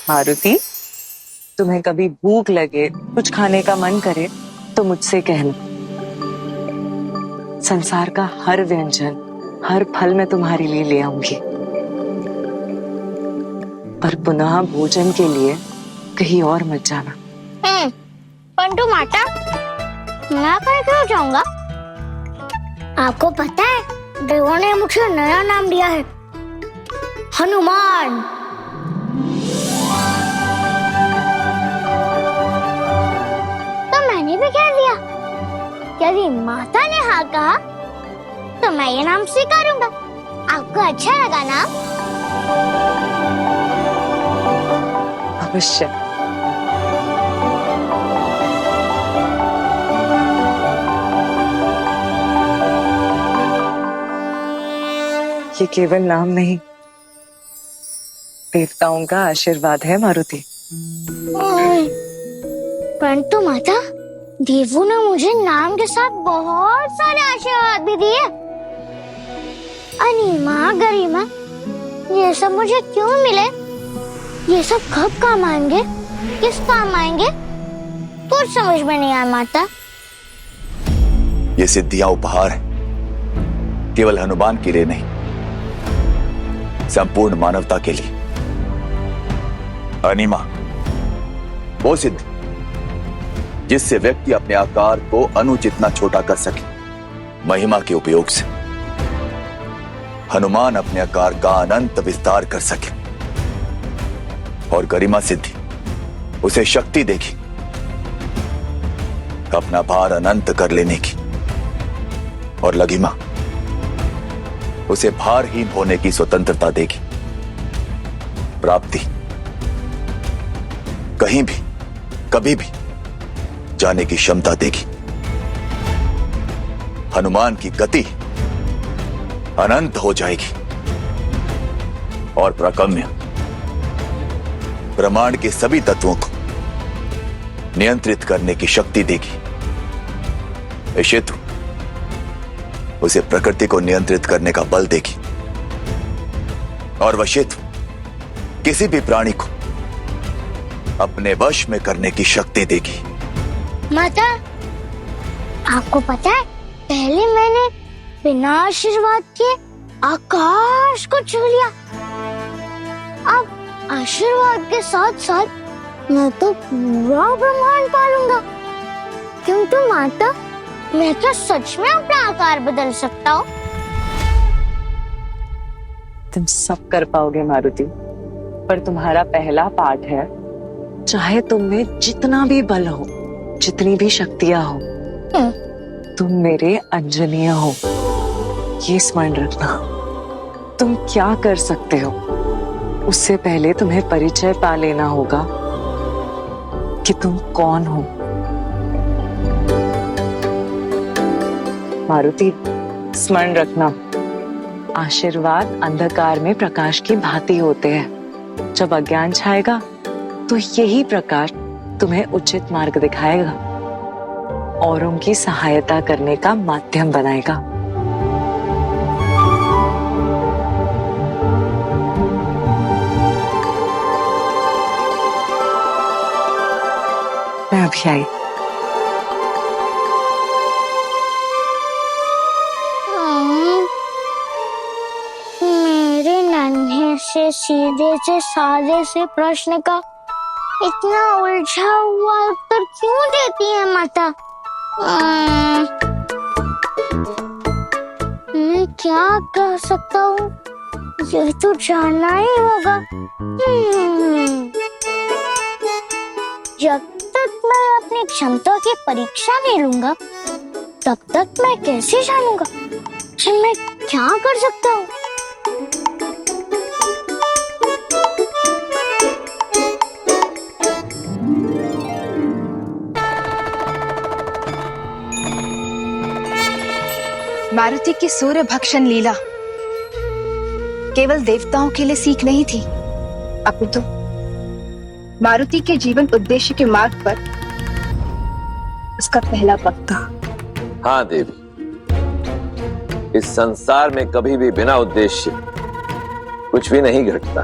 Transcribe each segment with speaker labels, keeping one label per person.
Speaker 1: मारुति, तुम्हें कभी भूख लगे, कुछ खाने का मन करे तो मुझसे कहना। संसार का हर व्यंजन, हर फल मैं तुम्हारे लिए ले आऊंगी। पर पुनः भोजन के लिए कहीं और मत जाना।
Speaker 2: पंटू माता, मैं कहीं क्यों जाऊंगा? आपको पता है, देवों ने मुझे नया नाम दिया है, हनुमान। तो मैंने भी कह दिया, यदि माता ने हाँ कहा तो मैं ये नाम स्वीकारूंगा। आपको अच्छा लगा ना?
Speaker 1: अवश्य। ये केवल नाम नहीं, देवताओं का आशीर्वाद है मारुति।
Speaker 2: परंतु माता, देवों ने मुझे नाम के साथ बहुत सारे आशीर्वाद भी दिए। अनिमा, गरिमा, ये सब मुझे क्यों मिले? ये सब कब काम आएंगे? किस काम आएंगे? कुछ समझ में नहीं आया माता।
Speaker 3: ये सिद्धियां उपहार है, केवल हनुमान के लिए नहीं, संपूर्ण मानवता के लिए। अनिमा, वो सिद्धि जिससे व्यक्ति अपने आकार को अणु जितना छोटा कर सके महिमा के उपयोग से। हनुमान अपने आकार का अनंत विस्तार कर सके। और गरिमा सिद्धि उसे शक्ति देगी अपना भार अनंत कर लेने की। और लघिमा उसे भारहीन होने की स्वतंत्रता देगी। प्राप्ति कहीं भी कभी भी जाने की क्षमता देगी। हनुमान की गति अनंत हो जाएगी और प्रकम्य ब्रह्मांड के सभी तत्वों को नियंत्रित करने की शक्ति देगी। इस हेतु उसे प्रकृति को नियंत्रित करने का बल देगी। और वह हेतु किसी भी प्राणी को अपने वश में करने की शक्ति देगी।
Speaker 2: माता, आपको पता है, पहले मैंने बिना आशीर्वाद के आकाश को छू लिया। अब आशीर्वाद के साथ साथ मैं तो पूरा ब्रह्मांड पालूंगा। क्योंकि माता, मैं क्या सच में अपना आकार बदल सकता हूँ?
Speaker 1: तुम सब कर पाओगे मारुति, पर तुम्हारा पहला पाठ है, चाहे तुम में जितना भी बल हो, जितनी भी शक्तियां हो, तुम मेरे अंजनीय हो। ये स्मरण रखना। तुम क्या कर सकते हो, उससे पहले तुम्हें परिचय पा लेना होगा कि तुम कौन हो। मारुति, स्मरण रखना, आशीर्वाद अंधकार में प्रकाश की भांति होते हैं। जब अज्ञान छाएगा तो यही प्रकाश तुम्हें उचित मार्ग दिखाएगा, औरों की सहायता करने का माध्यम बनाएगा। मैं अभी आई।
Speaker 2: मेरे नन्हे से सीधे से सादे से प्रश्न का इतना उलझा हुआ उत्तर क्यों देती है माता? मैं क्या कह सकता हूँ, ये तो जानना ही होगा। जब तक मैं अपनी क्षमता की परीक्षा नहीं लूंगा, तब तक मैं कैसे जानूंगा कि मैं क्या कर सकता हूँ?
Speaker 4: मारुति की सूर्य भक्षण लीला केवल देवताओं के लिए सीख नहीं थी, अपितु मारुति के जीवन उद्देश्य के मार्ग पर उसका पहला पग था।
Speaker 5: हाँ देवी, इस संसार में कभी भी बिना उद्देश्य कुछ भी नहीं घटता,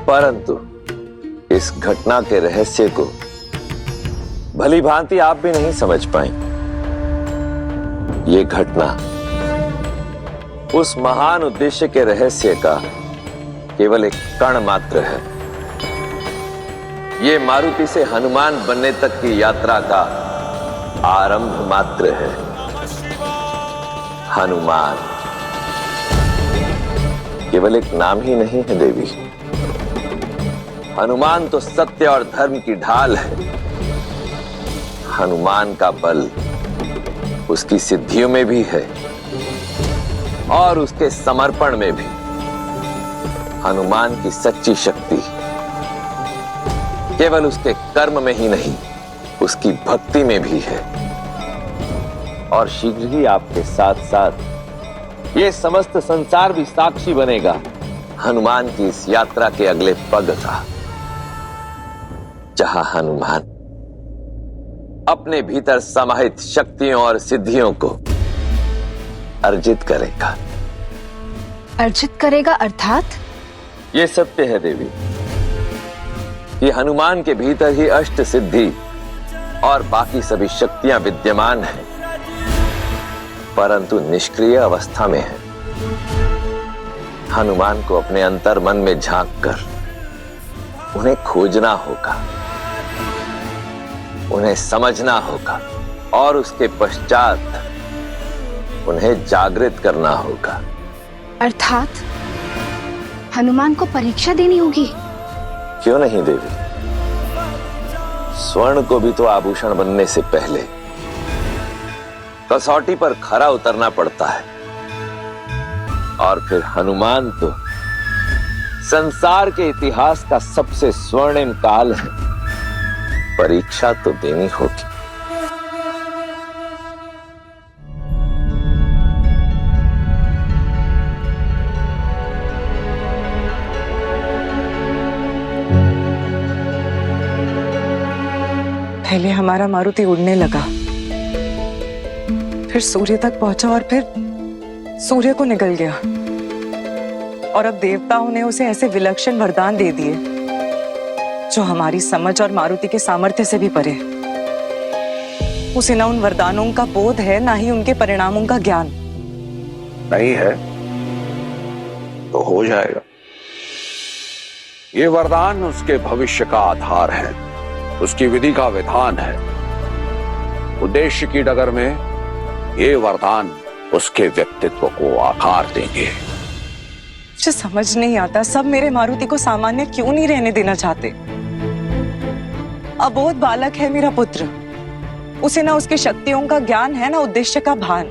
Speaker 5: परंतु इस घटना के रहस्य को भली भांति आप भी नहीं समझ पाए। ये घटना उस महान उद्देश्य के रहस्य का केवल एक कण मात्र है। ये मारुति से हनुमान बनने तक की यात्रा का आरंभ मात्र है। हनुमान केवल एक नाम ही नहीं है देवी। हनुमान तो सत्य और धर्म की ढाल है। हनुमान का बल उसकी सिद्धियों में भी है और उसके समर्पण में भी। हनुमान की सच्ची शक्ति केवल उसके कर्म में ही नहीं, उसकी भक्ति में भी है। और शीघ्र ही आपके साथ साथ ये समस्त संसार भी साक्षी बनेगा हनुमान की इस यात्रा के अगले पग का, जहां हनुमान अपने भीतर समाहित शक्तियों और सिद्धियों को अर्जित करेगा।
Speaker 4: अर्जित करेगा अर्थात?
Speaker 5: ये सत्य है देवी कि हनुमान के भीतर ही अष्ट सिद्धि और बाकी सभी शक्तियां विद्यमान हैं, परंतु निष्क्रिय अवस्था में है। हनुमान को अपने अंतर मन में झांक कर उन्हें खोजना होगा, उन्हें समझना होगा और उसके पश्चात उन्हें जागृत करना होगा।
Speaker 4: अर्थात हनुमान को परीक्षा देनी होगी?
Speaker 5: क्यों नहीं देवी? स्वर्ण को भी तो आभूषण बनने से पहले कसौटी पर खरा उतरना पड़ता है। और फिर हनुमान तो संसार के इतिहास का सबसे स्वर्णिम काल है। परीक्षा तो देनी होगी।
Speaker 1: पहले हमारा मारुति उड़ने लगा, फिर सूर्य तक पहुंचा और फिर सूर्य को निगल गया। और अब देवताओं ने उसे ऐसे विलक्षण वरदान दे दिए जो हमारी समझ और मारुति के सामर्थ्य से भी परे। उसे ना उन वरदानों का बोध है, ना ही उनके परिणामों का ज्ञान।
Speaker 6: नहीं है तो हो जाएगा। ये वरदान उसके भविष्य का आधार है, उसकी विधि का विधान है। उद्देश्य की डगर में ये वरदान उसके व्यक्तित्व को आकार देंगे।
Speaker 1: मुझे समझ नहीं आता, सब मेरे मारुति को सामान्य क्यों नहीं रहने देना चाहते। अबोध बालक है मेरा पुत्र, उसे ना उसकी शक्तियों का ज्ञान है, ना उद्देश्य का भान।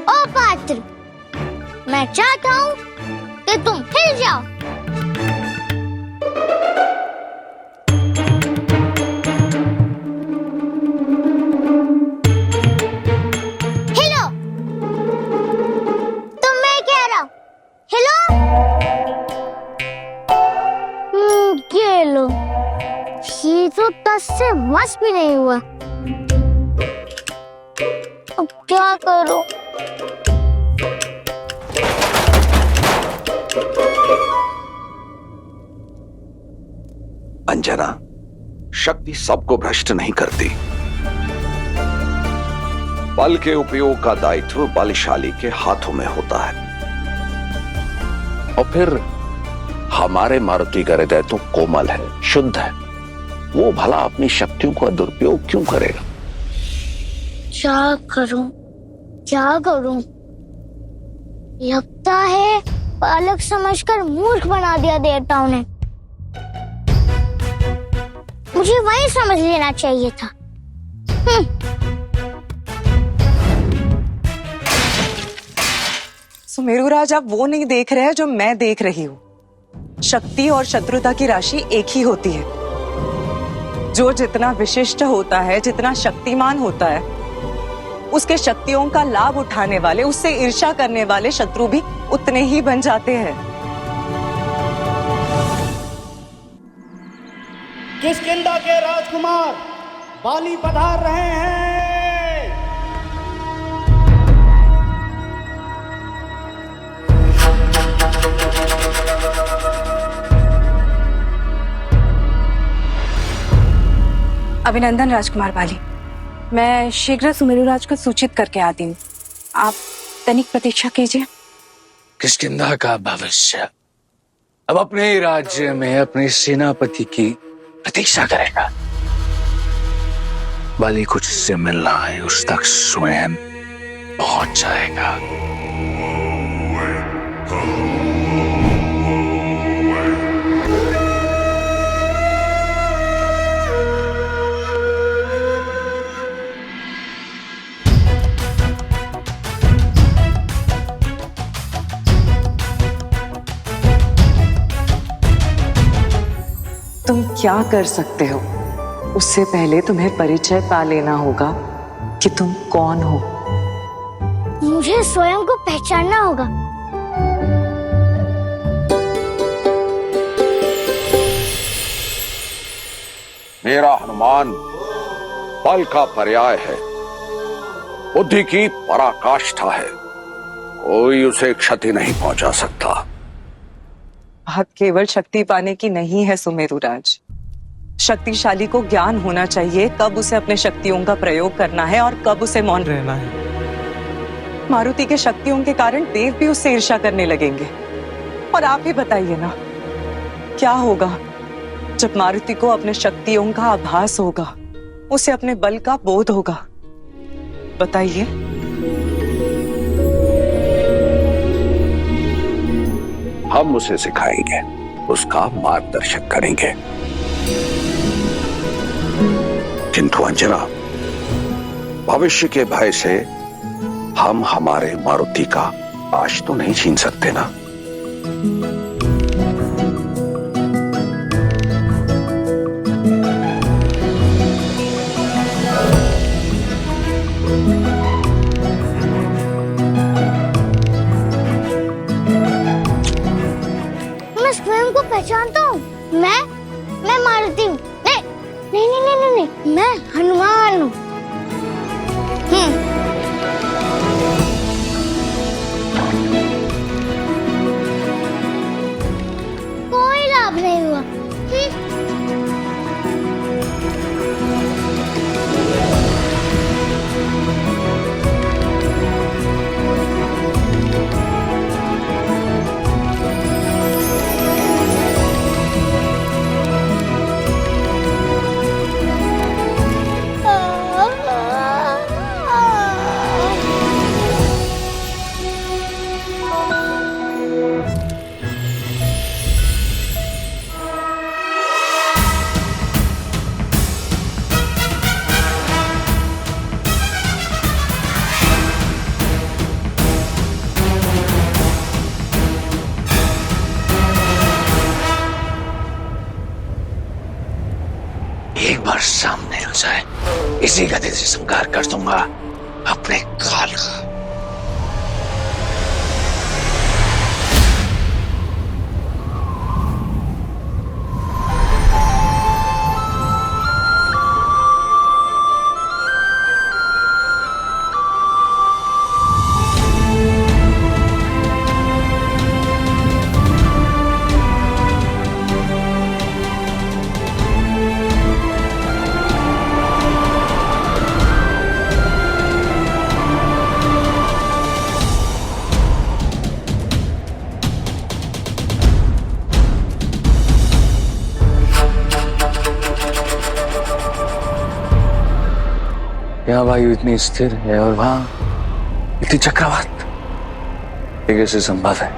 Speaker 2: ओ पात्र, मैं चाहता हूँ कि तुम हिल जाओ। हिलो, तुम मैं कह रहा हूँ, हिलो। ये लो, ये तो टस से मस भी नहीं हुआ। अब क्या करूं?
Speaker 6: अंजना, शक्ति सबको भ्रष्ट नहीं करती। बल के उपयोग का दायित्व बलशाली के हाथों में होता है। और फिर हमारे मारुति का हृदय तो कोमल है, शुद्ध है। वो भला अपनी शक्तियों का दुरुपयोग क्यों करेगा?
Speaker 2: क्या करूं? क्या करूं? लगता है बालक समझकर मूर्ख बना दिया देवताओं ने। मुझे वही समझ लेना चाहिए था।
Speaker 1: सुमेरुराज, आप वो नहीं देख रहे हैं जो मैं देख रही हूँ। शक्ति और शत्रुता की राशि एक ही होती है। जो जितना विशिष्ट होता है, जितना शक्तिमान होता है, उसके शक्तियों का लाभ उठाने वाले, उससे ईर्ष्या करने वाले शत्रु भी उतने ही बन जाते हैं।
Speaker 7: किष्किंधा के राजकुमार बाली पधार रहे हैं।
Speaker 4: अभिनंदन राजकुमार बाली। मैं शीघ्र सुमेरुराज को सूचित करके आती हूँ। आप तनिक प्रतीक्षा कीजिए।
Speaker 8: किष्किंधा का भविष्य अब अपने ही राज्य में अपने सेनापति की प्रतीक्षा करेगा। बाली कुछ से मिलना है, उस तक स्वयं पहुंच जाएगा।
Speaker 1: तुम क्या कर सकते हो? उससे पहले तुम्हें परिचय पा लेना होगा कि तुम कौन हो।
Speaker 2: मुझे स्वयं को पहचानना होगा।
Speaker 6: मेरा हनुमान बल का पर्याय है, बुद्धि की पराकाष्ठा है। कोई उसे क्षति नहीं पहुंचा सकता।
Speaker 1: बात केवल शक्ति पाने की नहीं है सुमेरुराज। शक्तिशाली को ज्ञान होना चाहिए कब उसे अपने शक्तियों का प्रयोग करना है और कब उसे मौन रहना है। मारुति के शक्तियों के कारण देव भी उससे ईर्ष्या करने लगेंगे। और आप ही बताइए ना, क्या होगा जब मारुति को अपने शक्तियों का आभास होगा, उसे अपने बल का बोध होगा? बताइए।
Speaker 6: हम उसे सिखाएंगे, उसका मार्गदर्शन करेंगे। किंतु अंजना, भविष्य के भय से हम हमारे मारुति का आज तो नहीं छीन सकते ना।
Speaker 2: मैं स्वयं को पहचानता हूँ। मैं मारुति हूँ। नहीं, मैं हनुमान हूँ। कोई लाभ नहीं हुआ।
Speaker 8: एक बार सामने आ जाए, इसी गति से संहार कर दूंगा अपने काल का। यहाँ वायु इतनी स्थिर है और वहां इतनी चक्रवात, ये कैसे संभव है?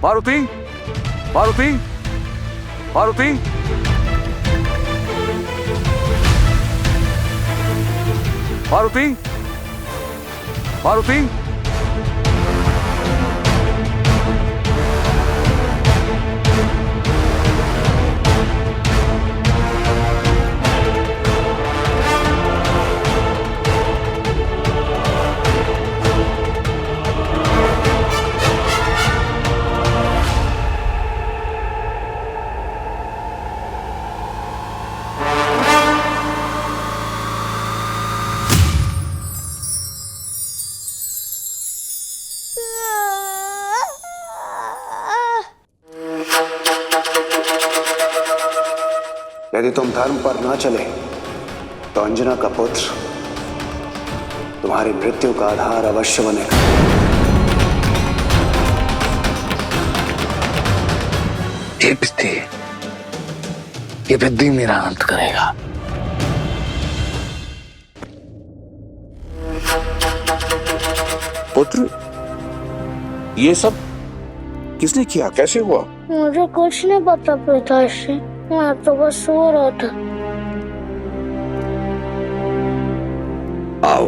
Speaker 6: मारुति, मारुति, मारुति। मारुति, मारुति,
Speaker 9: यदि तुम धर्म पर ना चले तो अंजना का पुत्र तुम्हारी मृत्यु का आधार अवश्य बनेगा।
Speaker 8: ये विद्धि मेरा अंत करेगा।
Speaker 6: पुत्र, ये सब किसने किया, कैसे हुआ?
Speaker 2: मुझे कुछ नहीं पता पिताश्री, मैं तो बस सो रहा था।
Speaker 6: आओ।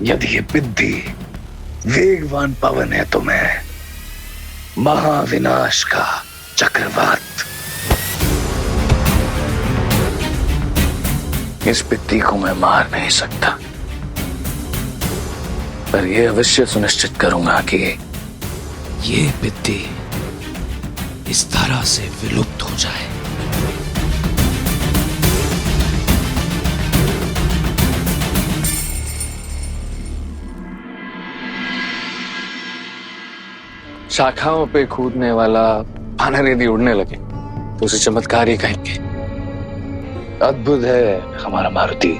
Speaker 8: यदि ये विद्धि वेगवान पवन है तो मैं महाविनाश का चक्रवात। इस विद्धि को मैं मार नहीं सकता, पर यह अवश्य सुनिश्चित करूंगा कि ये विद्धि इस तरह से विलुप्त हो जाए। शाखाओं पे कूदने वाला वानर यदि उड़ने लगे तो उसे चमत्कार ही कहेंगे। अद्भुत है हमारा मारुति,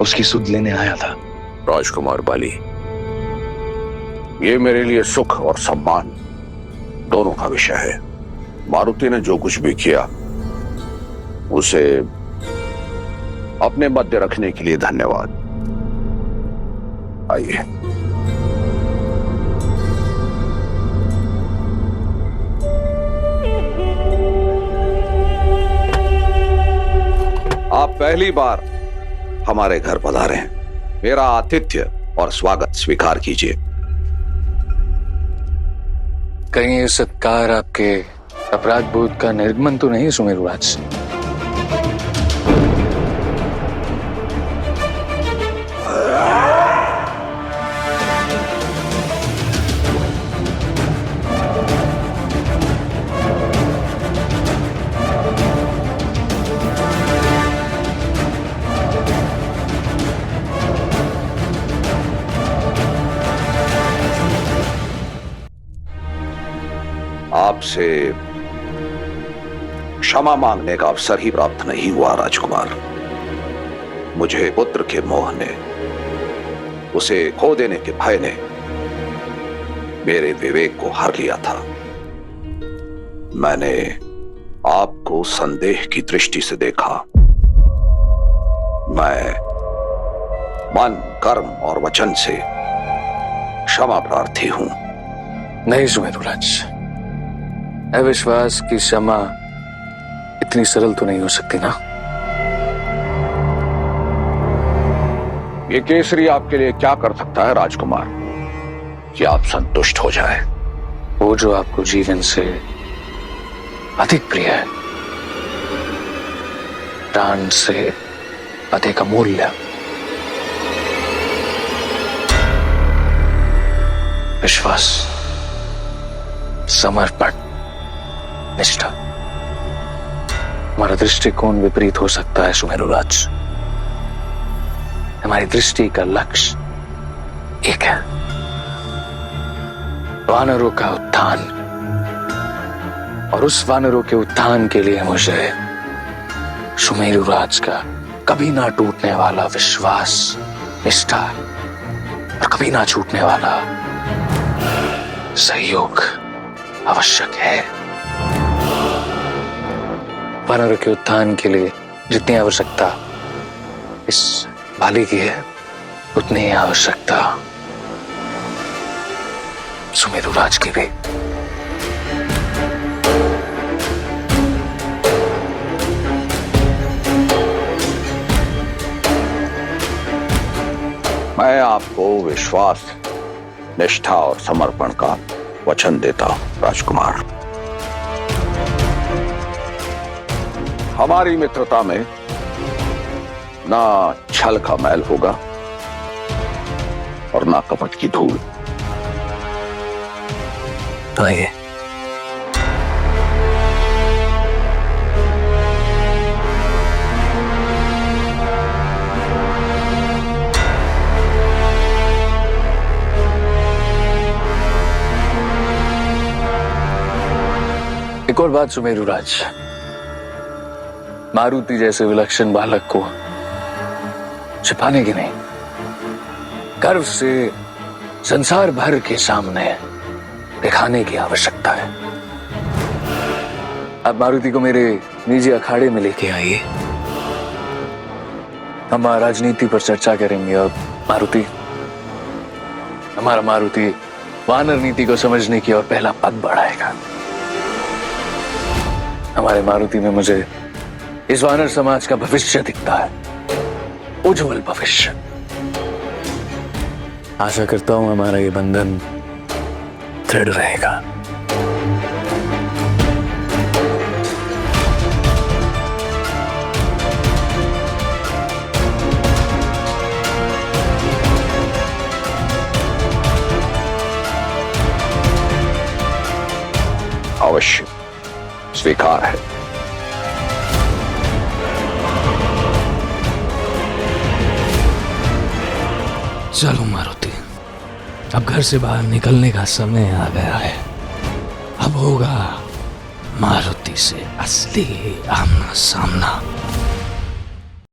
Speaker 8: उसकी सुध लेने आया था।
Speaker 6: राजकुमार बाली, ये मेरे लिए सुख और सम्मान दोनों का विषय है। मारुति ने जो कुछ भी किया उसे अपने मध्य रखने के लिए धन्यवाद। आइए। आप पहली बार हमारे घर पधारे हैं। मेरा आतिथ्य और स्वागत स्वीकार कीजिए।
Speaker 8: कहीं ये सत्कार आपके अपराध बोध का निर्गमन तो नहीं सुमेरुराज से?
Speaker 6: आपसे क्षमा मांगने का अवसर ही प्राप्त नहीं हुआ राजकुमार। मुझे पुत्र के मोह ने, उसे खो देने के भय ने मेरे विवेक को हर लिया था। मैंने आपको संदेह की दृष्टि से देखा। मैं मन, कर्म और वचन से क्षमा प्रार्थी हूं।
Speaker 8: नहीं सुमेरुराज, अविश्वास की क्षमा इतनी सरल तो नहीं हो सकती ना।
Speaker 6: ये केसरी आपके लिए क्या कर सकता है राजकुमार कि आप संतुष्ट हो जाए?
Speaker 8: वो जो आपको जीवन से अधिक प्रिय है, प्राण से अधिक अमूल्य, विश्वास, समर्पण, निष्ठा। हमारा दृष्टिकोण विपरीत हो सकता है सुमेरुराज। हमारी दृष्टि का लक्ष्य एक है, वानरों का उत्थान। और उस वानरों के उत्थान के लिए मुझे सुमेरुराज का कभी ना टूटने वाला विश्वास, निष्ठा और कभी ना छूटने वाला सहयोग आवश्यक है। वानरों के उत्थान के लिए जितनी आवश्यकता इस बाली की है, उतनी ही आवश्यकता सुमेरुराज की भी।
Speaker 6: मैं आपको विश्वास, निष्ठा और समर्पण का वचन देता हूं राजकुमार। हमारी मित्रता में ना छल का मैल होगा और ना कपट की धूल।
Speaker 8: आइए। एक और बात सुमेरुराज, मारुति जैसे विलक्षण बालक को छिपाने की नहीं, गर्व से संसार भर के सामने दिखाने की आवश्यकता है। अब मारुति को मेरे निजी अखाड़े में लेके आइए, हम राजनीति पर चर्चा करेंगे। और मारुति, हमारा मारुति वानर नीति को समझने की और पहला पग बढ़ाएगा। हमारे मारुति में मुझे इस वानर समाज का भविष्य दिखता है, उज्जवल भविष्य। आशा करता हूं हमारा ये बंधन दृढ़ रहेगा।
Speaker 6: अवश्य स्वीकार है।
Speaker 10: चलो मारुति, अब घर से बाहर निकलने का समय आ गया है। अब होगा मारुति से असली आमना सामना।